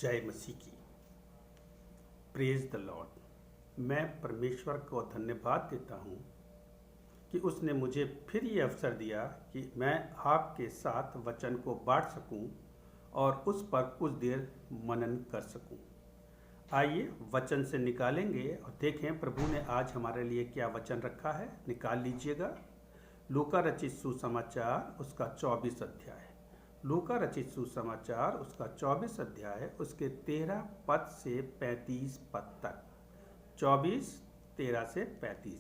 जय मसीह की। Praise the Lord. मैं परमेश्वर को धन्यवाद देता हूँ कि उसने मुझे फिर ये अवसर दिया कि मैं आपके साथ वचन को बांट सकूं और उस पर कुछ देर मनन कर सकूं। आइए वचन से निकालेंगे और देखें प्रभु ने आज हमारे लिए क्या वचन रखा है। निकाल लीजिएगा लूका रचित सुसमाचार उसका 24 अध्याय। लूका रचित सुसमाचार उसका 24 अध्याय उसके 13 पद से 35 पद तक। 24 13 से 35।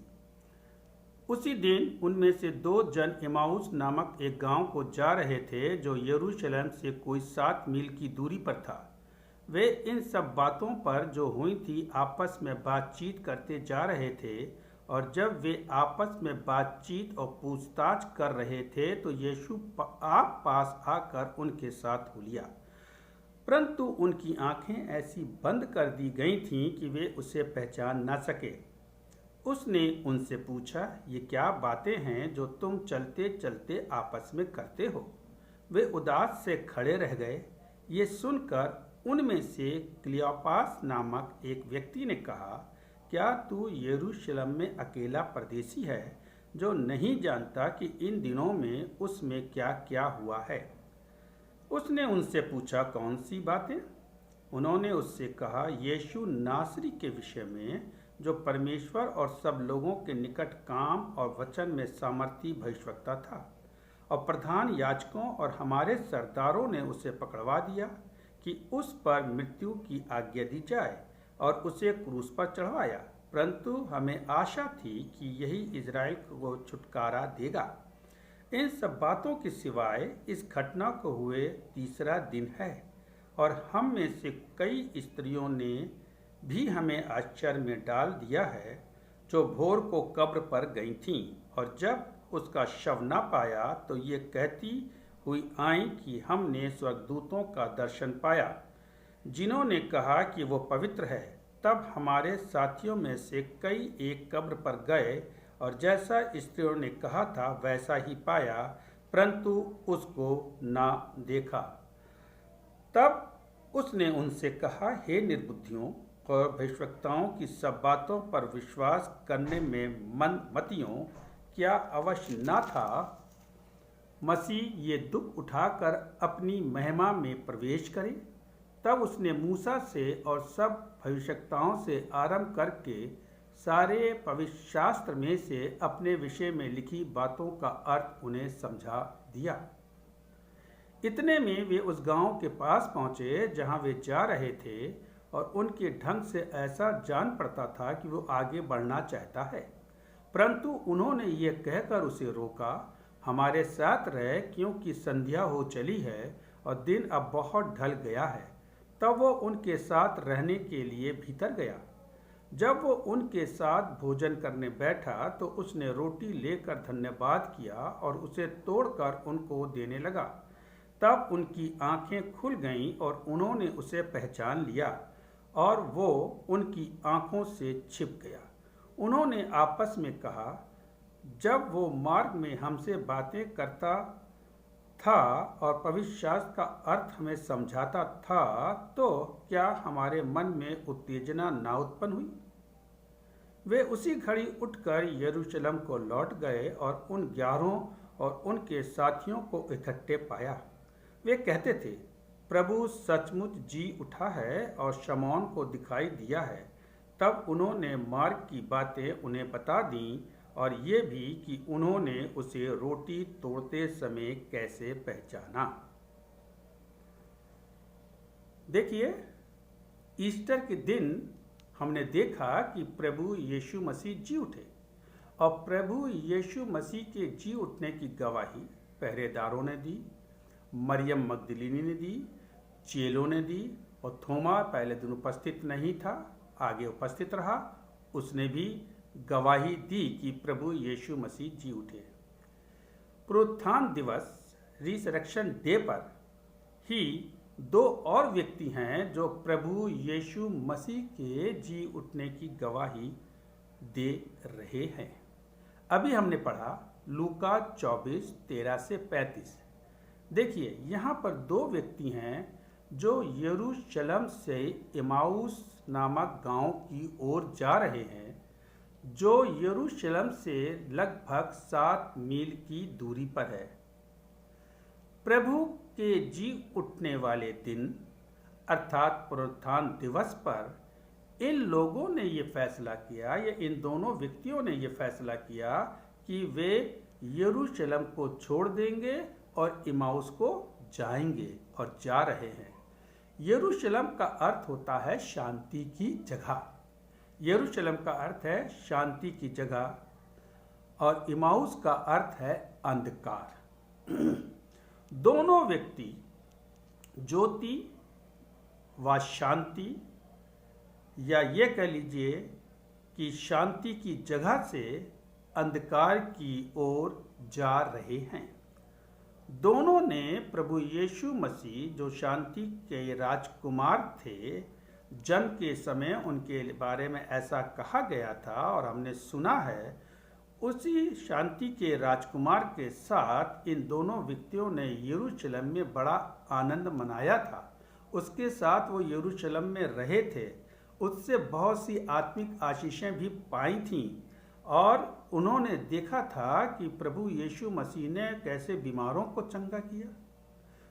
उसी दिन उनमें से 2 जन इमाउस नामक एक गांव को जा रहे थे जो यरूशलेम से कोई 7 मील की दूरी पर था। वे इन सब बातों पर जो हुई थी आपस में बातचीत करते जा रहे थे, और जब वे आपस में बातचीत और पूछताछ कर रहे थे तो यीशु आप पास आकर उनके साथ हुलिया, परंतु उनकी आंखें ऐसी बंद कर दी गई थीं कि वे उसे पहचान न सके। उसने उनसे पूछा, ये क्या बातें हैं जो तुम चलते चलते आपस में करते हो? वे उदास से खड़े रह गए। ये सुनकर उनमें से क्लियोपास नामक एक व्यक्ति ने कहा, क्या तू यरूशलेम में अकेला परदेसी है जो नहीं जानता कि इन दिनों में उसमें क्या क्या हुआ है? उसने उनसे पूछा, कौन सी बातें? उन्होंने उससे कहा, यीशु नासरी के विषय में जो परमेश्वर और सब लोगों के निकट काम और वचन में सामर्थी भविष्यवक्ता था, और प्रधान याजकों और हमारे सरदारों ने उसे पकड़वा दिया कि उस पर मृत्यु की आज्ञा दी जाए और उसे क्रूस पर चढ़वाया, परंतु हमें आशा थी कि यही इजराइल को छुटकारा देगा। इन सब बातों के सिवाय इस घटना को हुए 3रा दिन है, और हम में से कई स्त्रियों ने भी हमें आश्चर्य में डाल दिया है, जो भोर को कब्र पर गई थीं, और जब उसका शव न पाया तो ये कहती हुई आई कि हमने स्वर्गदूतों का दर्शन पाया जिन्होंने कहा कि वो पवित्र है। तब हमारे साथियों में से कई एक कब्र पर गए और जैसा स्त्रियों ने कहा था वैसा ही पाया, परंतु उसको ना देखा। तब उसने उनसे कहा, हे निर्बुद्धियों और भविष्यवक्ताओं की सब बातों पर विश्वास करने में मंदमतियों, क्या अवश्य न था मसीह ये दुख उठाकर अपनी महिमा में प्रवेश करे? तब उसने मूसा से और सब भविष्यवक्ताओं से आरंभ करके सारे पवित्र शास्त्र में से अपने विषय में लिखी बातों का अर्थ उन्हें समझा दिया। इतने में वे उस गांव के पास पहुंचे जहां वे जा रहे थे, और उनके ढंग से ऐसा जान पड़ता था कि वो आगे बढ़ना चाहता है, परंतु उन्होंने ये कहकर उसे रोका, हमारे साथ रहे, क्योंकि संध्या हो चली है और दिन अब बहुत ढल गया है। तब वो उनके साथ रहने के लिए भीतर गया। जब वो उनके साथ भोजन करने बैठा तो उसने रोटी लेकर धन्यवाद किया और उसे तोड़कर उनको देने लगा। तब उनकी आंखें खुल गईं और उन्होंने उसे पहचान लिया, और वो उनकी आंखों से छिप गया। उन्होंने आपस में कहा, जब वो मार्ग में हमसे बातें करता था और पवित्र शास्त्र का अर्थ हमें समझाता था, तो क्या हमारे मन में उत्तेजना ना उत्पन्न हुई? वे उसी घड़ी उठकर यरूशलेम को लौट गए और उन 11 और उनके साथियों को इकट्ठे पाया। वे कहते थे, प्रभु सचमुच जी उठा है और शमौन को दिखाई दिया है। तब उन्होंने मार्ग की बातें उन्हें बता दीं, और ये भी कि उन्होंने उसे रोटी तोड़ते समय कैसे पहचाना। देखिए, ईस्टर के दिन हमने देखा कि प्रभु यीशु मसीह जी उठे, और प्रभु यीशु मसीह के जी उठने की गवाही पहरेदारों ने दी, मरियम मगदलीनी ने दी, चेलों ने दी, और थोमा पहले दिन उपस्थित नहीं था, आगे उपस्थित रहा, उसने भी गवाही दी कि प्रभु यीशु मसीह जी उठे। पुनरुत्थान दिवस रिसरेक्शन डे पर ही 2 और व्यक्ति हैं जो प्रभु यीशु मसीह के जी उठने की गवाही दे रहे हैं। अभी हमने पढ़ा लूका 24 13 से 35। देखिए, यहाँ पर 2 व्यक्ति हैं जो यरूशलेम से इमाउस नामक गांव की ओर जा रहे हैं, जो यरूशलेम से लगभग 7 मील की दूरी पर है। प्रभु के जी उठने वाले दिन अर्थात पुनरुत्थान दिवस पर इन लोगों ने ये फैसला किया, या इन दोनों व्यक्तियों ने ये फैसला किया कि वे यरूशलेम को छोड़ देंगे और इमाउस को जाएंगे और जा रहे हैं। यरूशलेम का अर्थ होता है शांति की जगह। यरूशलेम का अर्थ है शांति की जगह और इमाउस का अर्थ है अंधकार। दोनों व्यक्ति ज्योति व शांति, या ये कह लीजिए कि शांति की जगह से अंधकार की ओर जा रहे हैं। दोनों ने प्रभु यीशु मसीह, जो शांति के राजकुमार थे, जन्म के समय उनके बारे में ऐसा कहा गया था और हमने सुना है, उसी शांति के राजकुमार के साथ इन दोनों व्यक्तियों ने यरूशलेम में बड़ा आनंद मनाया था। उसके साथ वो यरूशलेम में रहे थे, उससे बहुत सी आत्मिक आशीषें भी पाई थीं और उन्होंने देखा था कि प्रभु यीशु मसीह ने कैसे बीमारों को चंगा किया,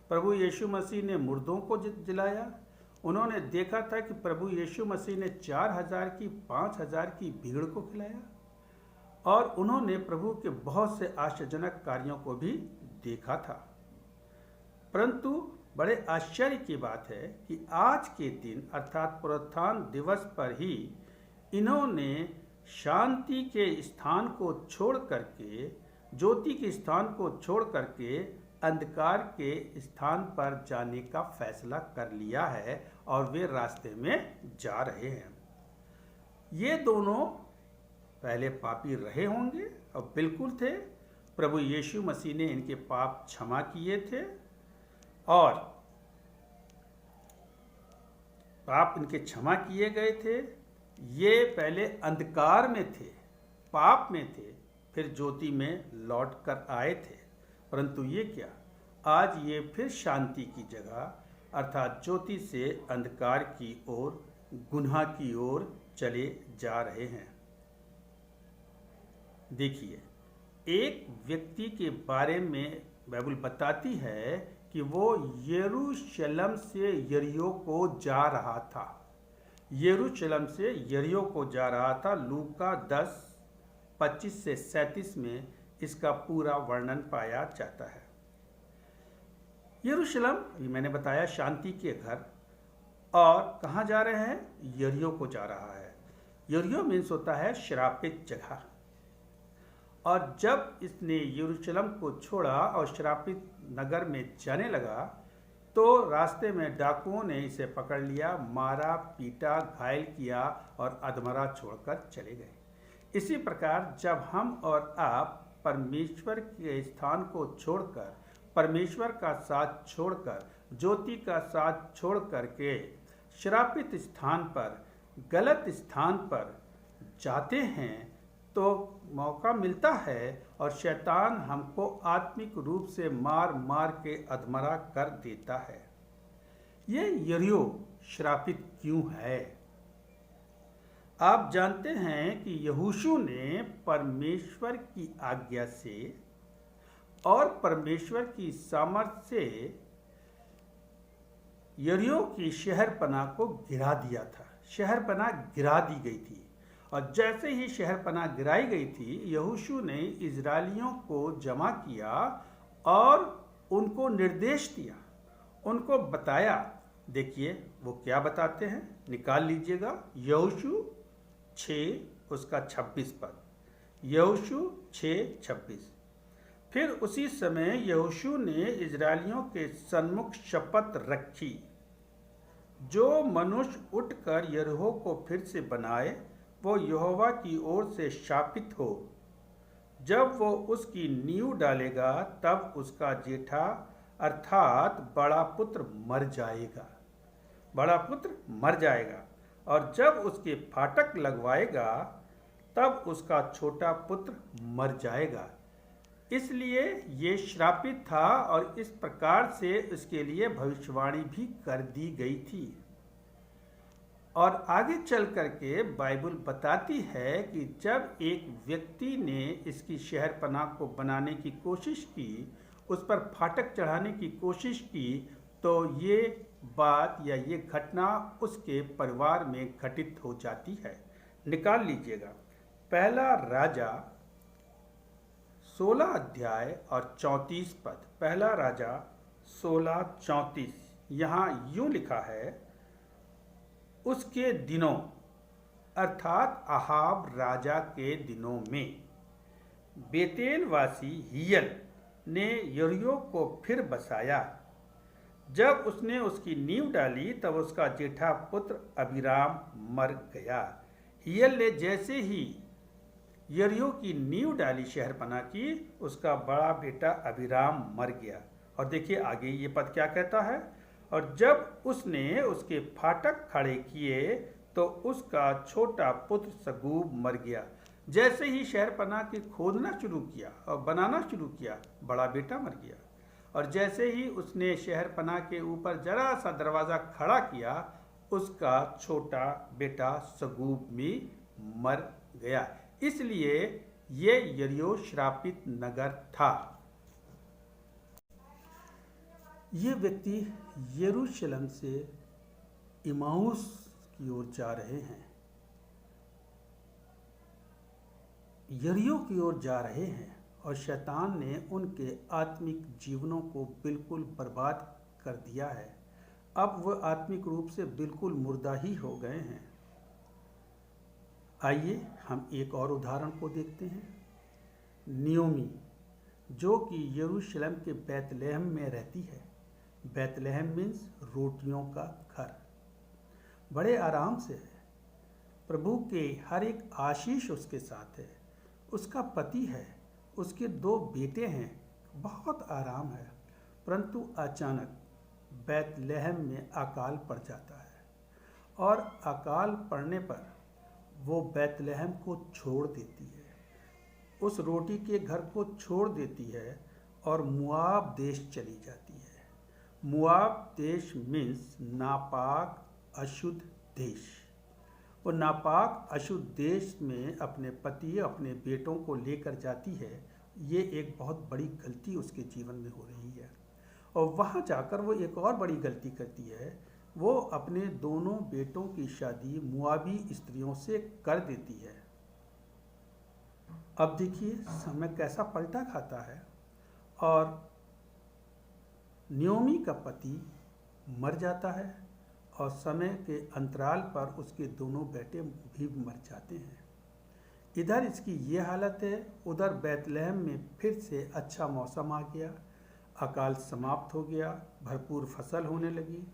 प्रभु यीशु मसीह ने मुर्दों को जिलाया। उन्होंने देखा था कि प्रभु यीशु मसीह ने 4000 की 5000 की भीड़ को खिलाया और उन्होंने प्रभु के बहुत से आश्चर्यजनक कार्यों को भी देखा था। परंतु बड़े आश्चर्य की बात है कि आज के दिन अर्थात पुनरुत्थान दिवस पर ही इन्होंने शांति के स्थान को छोड़ करके, ज्योति के स्थान को छोड़ करके अंधकार के स्थान पर जाने का फैसला कर लिया है और वे रास्ते में जा रहे हैं। ये दोनों पहले पापी रहे होंगे और बिल्कुल थे। प्रभु यीशु मसीह ने इनके पाप क्षमा किए थे और पाप इनके क्षमा किए गए थे। ये पहले अंधकार में थे, पाप में थे, फिर ज्योति में लौट कर आए थे। परंतु ये क्या, आज ये फिर शांति की जगह अर्थात ज्योति से अंधकार की ओर, गुनाह की ओर चले जा रहे हैं। देखिए, एक व्यक्ति के बारे में बाइबल बताती है कि वो यरूशलेम से यरीहो को जा रहा था। यरूशलेम से यरीहो को जा रहा था। लूका 10:25 से 37 में इसका पूरा वर्णन पाया जाता है। यरूशलेम, मैंने बताया, शांति के घर, और कहाँ जा रहे हैं? यरीहो को जा रहा है। यरीहो मीन्स होता है श्रापित जगह। और जब इसने यरूशलेम को छोड़ा और श्रापित नगर में जाने लगा तो रास्ते में डाकुओं ने इसे पकड़ लिया, मारा, पीटा, घायल किया और अधमरा छोड़कर चले गए। इसी प्रकार जब हम और आप परमेश्वर के स्थान को छोड़कर, परमेश्वर का साथ छोड़कर, ज्योति का साथ छोड़ करके श्रापित स्थान पर, गलत स्थान पर जाते हैं तो मौका मिलता है और शैतान हमको आत्मिक रूप से मार मार के अधमरा कर देता है। ये यरीहो श्रापित क्यों है? आप जानते हैं कि यहोशू ने परमेश्वर की आज्ञा से और परमेश्वर की सामर्थ्य से यरीहो की शहरपनाह को गिरा दिया था। शहरपनाह गिरा दी गई थी और जैसे ही शहरपनाह गिराई गई थी, यहोशू ने इजरायलियों को जमा किया और उनको निर्देश दिया, उनको बताया। देखिए वो क्या बताते हैं, निकाल लीजिएगा। यहोशू 6 उसका 26 पद, यहोशू 6:26। फिर उसी समय यहोशू ने इजरायलियों के सन्मुख शपथ रखी, जो मनुष्य उठकर यरीहो को फिर से बनाए वो यहोवा की ओर से शापित हो। जब वो उसकी नींव डालेगा तब उसका जेठा अर्थात बड़ा पुत्र मर जाएगा, बड़ा पुत्र मर जाएगा। और जब उसके फाटक लगवाएगा तब उसका छोटा पुत्र मर जाएगा। इसलिए ये श्रापित था और इस प्रकार से इसके लिए भविष्यवाणी भी कर दी गई थी। और आगे चल करके बाइबल बताती है कि जब एक व्यक्ति ने इसकी शहरपनाह को बनाने की कोशिश की, उस पर फाटक चढ़ाने की कोशिश की, तो ये बात या ये घटना उसके परिवार में घटित हो जाती है। निकाल लीजिएगा पहला राजा 16 अध्याय और 34 पद। पहला राजा 16:34 यहाँ यूं लिखा है, उसके दिनों अर्थात अहाब राजा के दिनों में बेतेलवासी हियल ने यरीहो को फिर बसाया। जब उसने उसकी नींव डाली तब उसका जेठा पुत्र अबीराम मर गया। हियल ने जैसे ही यरीहो की नींव डाली शहरपनाह की, उसका बड़ा बेटा अबीराम मर गया। और देखिए आगे ये पद क्या कहता है, और जब उसने उसके फाटक खड़े किए तो उसका छोटा पुत्र सगूब मर गया। जैसे ही शहरपनाह की खोदना शुरू किया और बनाना शुरू किया, बड़ा बेटा मर गया। और जैसे ही उसने शहरपनाह के ऊपर जरा सा दरवाज़ा खड़ा किया, उसका छोटा बेटा सगूब भी मर गया। इसलिए ये यरीहो श्रापित नगर था। ये व्यक्ति यरूशलेम से इमाउस की ओर जा रहे हैं, यरीहो की ओर जा रहे हैं, और शैतान ने उनके आत्मिक जीवनों को बिल्कुल बर्बाद कर दिया है। अब वह आत्मिक रूप से बिल्कुल मुर्दा ही हो गए हैं। आइए हम एक और उदाहरण को देखते हैं। नियोमी, जो कि यरूशलेम के बैतलहम में रहती है। बैतलहम मीन्स रोटियों का घर। बड़े आराम से है, प्रभु के हर एक आशीष उसके साथ है। उसका पति है, उसके 2 बेटे हैं, बहुत आराम है। परंतु अचानक बैतलहम में अकाल पड़ जाता है, और अकाल पड़ने पर वो बैतलहम को छोड़ देती है, उस रोटी के घर को छोड़ देती है और मुआब देश चली जाती है। मुआब देश मीन्स नापाक अशुद्ध देश। वो नापाक अशुद्ध देश में अपने पति अपने बेटों को लेकर जाती है। ये एक बहुत बड़ी गलती उसके जीवन में हो रही है। और वहाँ जाकर वो एक और बड़ी गलती करती है, वो अपने दोनों बेटों की शादी मुआबी स्त्रियों से कर देती है। अब देखिए समय कैसा पलटा खाता है। और नियोमी का पति मर जाता है, और समय के अंतराल पर उसके दोनों बेटे भी मर जाते हैं। इधर इसकी ये हालत है, उधर बैतलहम में फिर से अच्छा मौसम आ गया, अकाल समाप्त हो गया, भरपूर फसल होने लगी।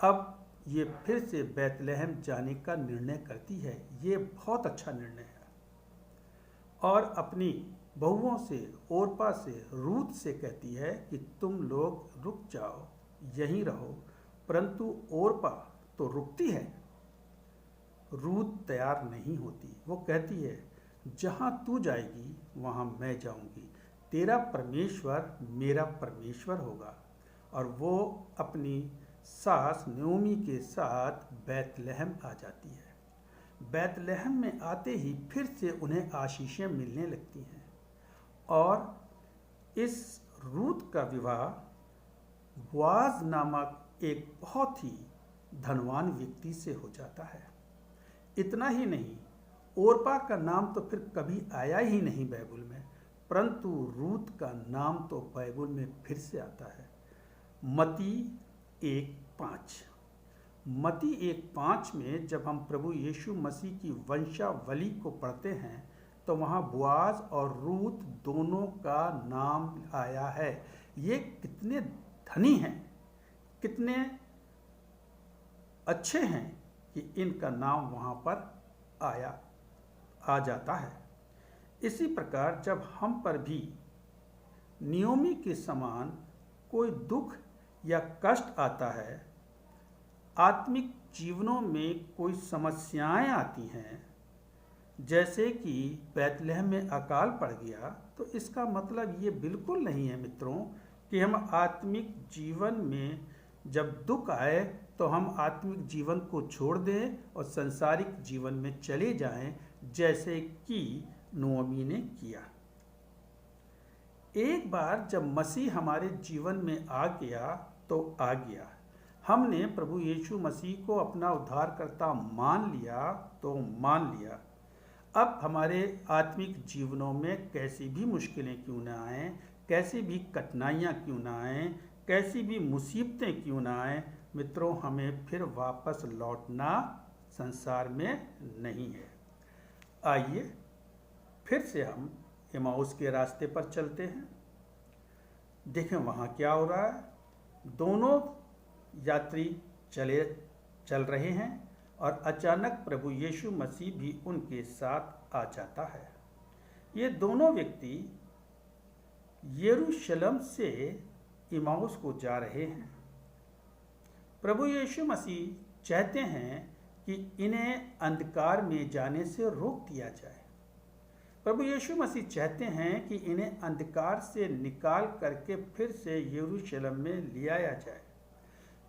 अब ये फिर से बैतलहम जाने का निर्णय करती है। ये बहुत अच्छा निर्णय है। और अपनी बहुओं से, ओरपा से, रूत से कहती है कि तुम लोग रुक जाओ, यहीं रहो। परंतु ओरपा तो रुकती है, रूत तैयार नहीं होती। वो कहती है, जहाँ तू जाएगी वहाँ मैं जाऊँगी, तेरा परमेश्वर मेरा परमेश्वर होगा। और वो अपनी सास नयोमी के साथ बैतलहम आ जाती है। बैतलहम में आते ही फिर से उन्हें आशीषें मिलने लगती हैं। और इस रूत का विवाह बोआज नामक एक बहुत ही धनवान व्यक्ति से हो जाता है। इतना ही नहीं, ओरपा का नाम तो फिर कभी आया ही नहीं बाइबल में, परंतु रूत का नाम तो बाइबल में फिर से आता है। मत्ती 1:5। मत्ती 1:5 में जब हम प्रभु यीशु मसीह की वंशावली को पढ़ते हैं तो वहाँ बोआज और रूत दोनों का नाम आया है। ये कितने धनी हैं, कितने अच्छे हैं कि इनका नाम वहाँ पर आ जाता है। इसी प्रकार जब हम पर भी नियोमी के समान कोई दुख या कष्ट आता है, आत्मिक जीवनों में कोई समस्याएं आती हैं, जैसे कि बैतलहम में अकाल पड़ गया, तो इसका मतलब ये बिल्कुल नहीं है मित्रों कि हम आत्मिक जीवन में जब दुख आए तो हम आत्मिक जीवन को छोड़ दें और संसारिक जीवन में चले जाएं, जैसे कि नोअमी ने किया। एक बार जब मसीह हमारे जीवन में आ गया तो आ गया। हमने प्रभु यीशु मसीह को अपना उद्धारकर्ता मान लिया तो मान लिया। अब हमारे आत्मिक जीवनों में कैसी भी मुश्किलें क्यों ना आएं, कैसी भी कठिनाइयाँ क्यों ना आएं, कैसी भी मुसीबतें क्यों ना आएं, मित्रों हमें फिर वापस लौटना संसार में नहीं है। आइए फिर से हम एमाउस के रास्ते पर चलते हैं। देखें वहाँ क्या हो रहा है। दोनों यात्री चल रहे हैं और अचानक प्रभु यीशु मसीह भी उनके साथ आ जाता है। ये दोनों व्यक्ति यरूशलेम से एमाउस को जा रहे हैं। प्रभु यीशु मसीह चाहते हैं कि इन्हें अंधकार में जाने से रोक दिया जाए। प्रभु यीशु मसीह चाहते हैं कि इन्हें अंधकार से निकाल करके फिर से यरूशलेम में ले आया जाए।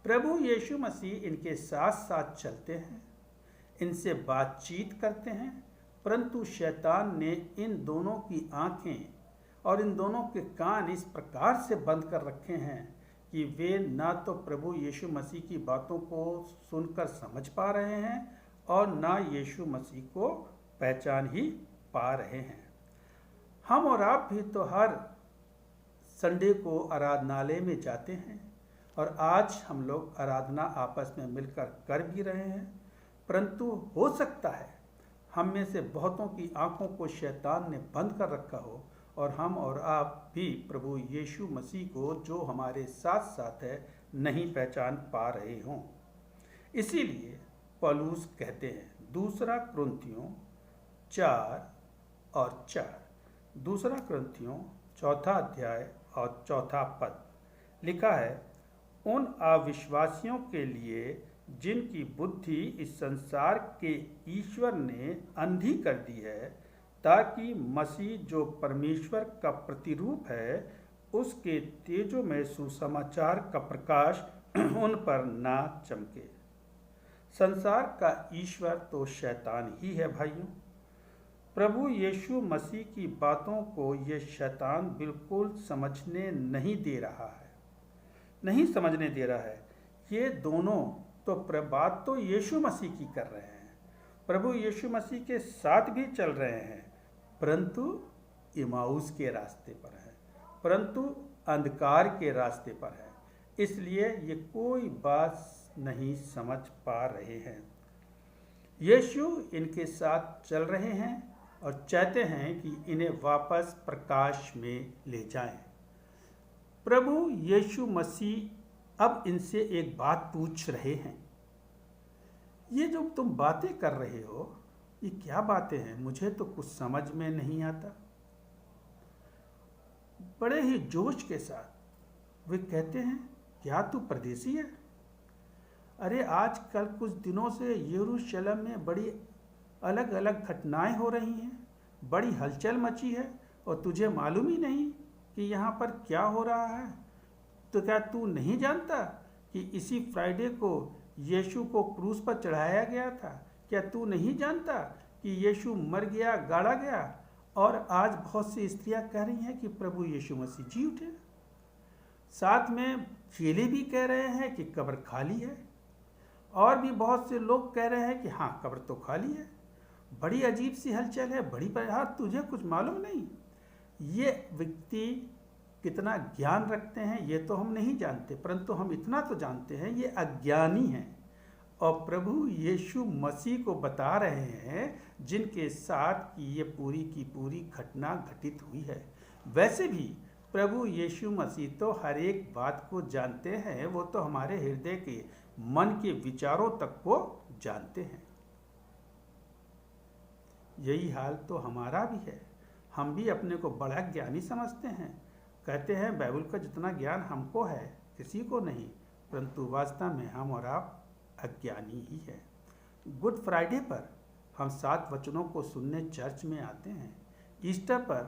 प्रभु यीशु मसीह इनके साथ साथ चलते हैं, इनसे बातचीत करते हैं, परंतु शैतान ने इन दोनों की आंखें और इन दोनों के कान इस प्रकार से बंद कर रखे हैं कि वे ना तो प्रभु यीशु मसीह की बातों को सुनकर समझ पा रहे हैं और ना यीशु मसीह को पहचान ही पा रहे हैं। हम और आप भी तो हर संडे को आराधनालय में जाते हैं और आज हम लोग आराधना आपस में मिलकर कर भी रहे हैं, परंतु हो सकता है हम में से बहुतों की आंखों को शैतान ने बंद कर रखा हो और हम और आप भी प्रभु यीशु मसीह को जो हमारे साथ साथ है नहीं पहचान पा रहे हों। इसीलिए पौलुस कहते हैं, दूसरा कुरिन्थियों 4:4, दूसरा कुरिन्थियों 4 अध्याय और 4 पद लिखा है, उन अविश्वासियों के लिए जिनकी बुद्धि इस संसार के ईश्वर ने अंधी कर दी है, ताकि मसीह जो परमेश्वर का प्रतिरूप है उसके तेजोमय सुसमाचार का प्रकाश उन पर ना चमके। संसार का ईश्वर तो शैतान ही है भाइयों। प्रभु यीशु मसीह की बातों को ये शैतान बिल्कुल समझने नहीं दे रहा है, नहीं समझने दे रहा है। ये दोनों तो बात तो यीशु मसीह की कर रहे हैं, प्रभु यीशु मसीह के साथ भी चल रहे हैं, परंतु एमाउस के रास्ते पर है, परंतु अंधकार के रास्ते पर है, इसलिए ये कोई बात नहीं समझ पा रहे हैं। यीशु इनके साथ चल रहे हैं और चाहते हैं कि इन्हें वापस प्रकाश में ले जाएं। प्रभु यीशु मसीह अब इनसे एक बात पूछ रहे हैं, ये जो तुम बातें कर रहे हो ये क्या बातें हैं, मुझे तो कुछ समझ में नहीं आता। बड़े ही जोश के साथ वे कहते हैं, क्या तू परदेसी है? अरे आजकल कुछ दिनों से यरूशलेम में बड़ी अलग अलग घटनाएं हो रही हैं, बड़ी हलचल मची है और तुझे मालूम ही नहीं कि यहाँ पर क्या हो रहा है। तो क्या तू नहीं जानता कि इसी फ्राइडे को यीशु को क्रूस पर चढ़ाया गया था? क्या तू नहीं जानता कि यीशु मर गया, गाड़ा गया? और आज बहुत सी स्त्रियां कह रही हैं कि प्रभु यीशु मसीह जी उठे। साथ में चेले भी कह रहे हैं कि कब्र खाली है, और भी बहुत से लोग कह रहे हैं कि हाँ कब्र तो खाली है। बड़ी अजीब सी हलचल है, बड़ी हाँ तुझे कुछ मालूम नहीं। ये व्यक्ति कितना ज्ञान रखते हैं ये तो हम नहीं जानते, परंतु हम इतना तो जानते हैं ये अज्ञानी हैं और प्रभु यीशु मसीह को बता रहे हैं जिनके साथ ये पूरी की पूरी घटना घटित हुई है। वैसे भी प्रभु यीशु मसीह तो हर एक बात को जानते हैं, वो तो हमारे हृदय के मन के विचारों तक को जानते हैं। यही हाल तो हमारा भी है। हम भी अपने को बड़ा ज्ञानी समझते हैं, कहते हैं बाइबल का जितना ज्ञान हमको है किसी को नहीं, परंतु वास्तव में हम और आप अज्ञानी ही है। गुड फ्राइडे पर हम 7 वचनों को सुनने चर्च में आते हैं। ईस्टर पर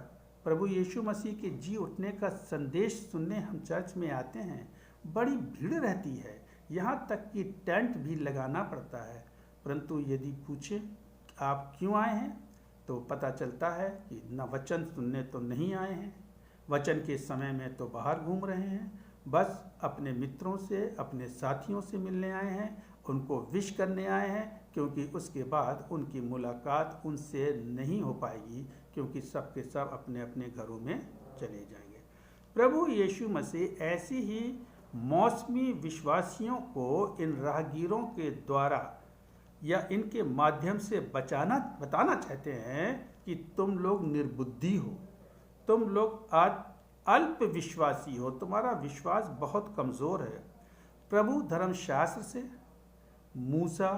प्रभु यीशु मसीह के जी उठने का संदेश सुनने हम चर्च में आते हैं। बड़ी भीड़ रहती है, यहाँ तक कि टेंट भी लगाना पड़ता है। परंतु यदि पूछें आप क्यों आए हैं, तो पता चलता है कि न वचन सुनने तो नहीं आए हैं, वचन के समय में तो बाहर घूम रहे हैं, बस अपने मित्रों से, अपने साथियों से मिलने आए हैं, उनको विश करने आए हैं, क्योंकि उसके बाद उनकी मुलाकात उनसे नहीं हो पाएगी, क्योंकि सब के सब अपने अपने घरों में चले जाएंगे। प्रभु यीशु मसीह ऐसी ही मौसमी विश्वासियों को इन राहगीरों के द्वारा या इनके माध्यम से बताना चाहते हैं कि तुम लोग निर्बुद्धि हो, तुम लोग आज अल्प विश्वासी हो, तुम्हारा विश्वास बहुत कमज़ोर है। प्रभु धर्मशास्त्र से, मूसा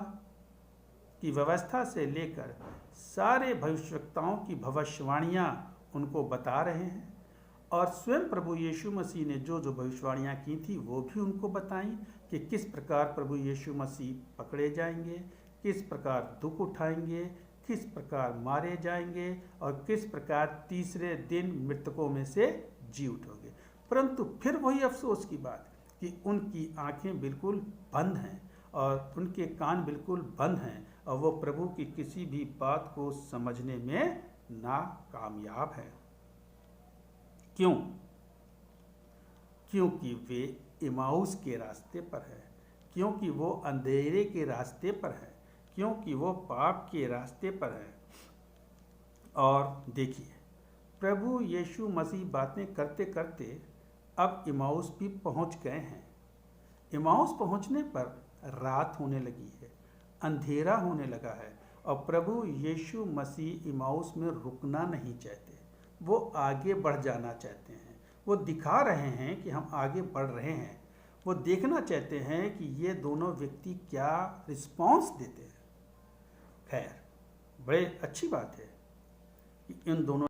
की व्यवस्था से लेकर सारे भविष्यवक्ताओं की भविष्यवाणियाँ उनको बता रहे हैं, और स्वयं प्रभु यीशु मसीह ने जो जो भविष्यवाणियाँ की थी वो भी उनको बताई कि किस प्रकार प्रभु यीशु मसीह पकड़े जाएंगे, किस प्रकार दुख उठाएंगे, किस प्रकार मारे जाएंगे और किस प्रकार तीसरे दिन मृतकों में से जी उठोगे। परंतु फिर वही अफसोस की बात कि उनकी आंखें बिल्कुल बंद हैं और उनके कान बिल्कुल बंद हैं और वो प्रभु की किसी भी बात को समझने में नाकामयाब हैं। क्यों? क्योंकि वे इमाउस के रास्ते पर हैं, क्योंकि वो अंधेरे के रास्ते पर हैं, क्योंकि वो पाप के रास्ते पर हैं। और देखिए, प्रभु यीशु मसीह बातें करते करते अब इमाउस भी पहुंच गए हैं। इमाउस पहुंचने पर रात होने लगी है, अंधेरा होने लगा है, और प्रभु यीशु मसीह इमाउस में रुकना नहीं चाहते, वो आगे बढ़ जाना चाहते हैं। वो दिखा रहे हैं कि हम आगे बढ़ रहे हैं, वो देखना चाहते हैं कि ये दोनों व्यक्ति क्या रिस्पॉन्स देते हैं। खैर, बड़े अच्छी बात है कि इन दोनों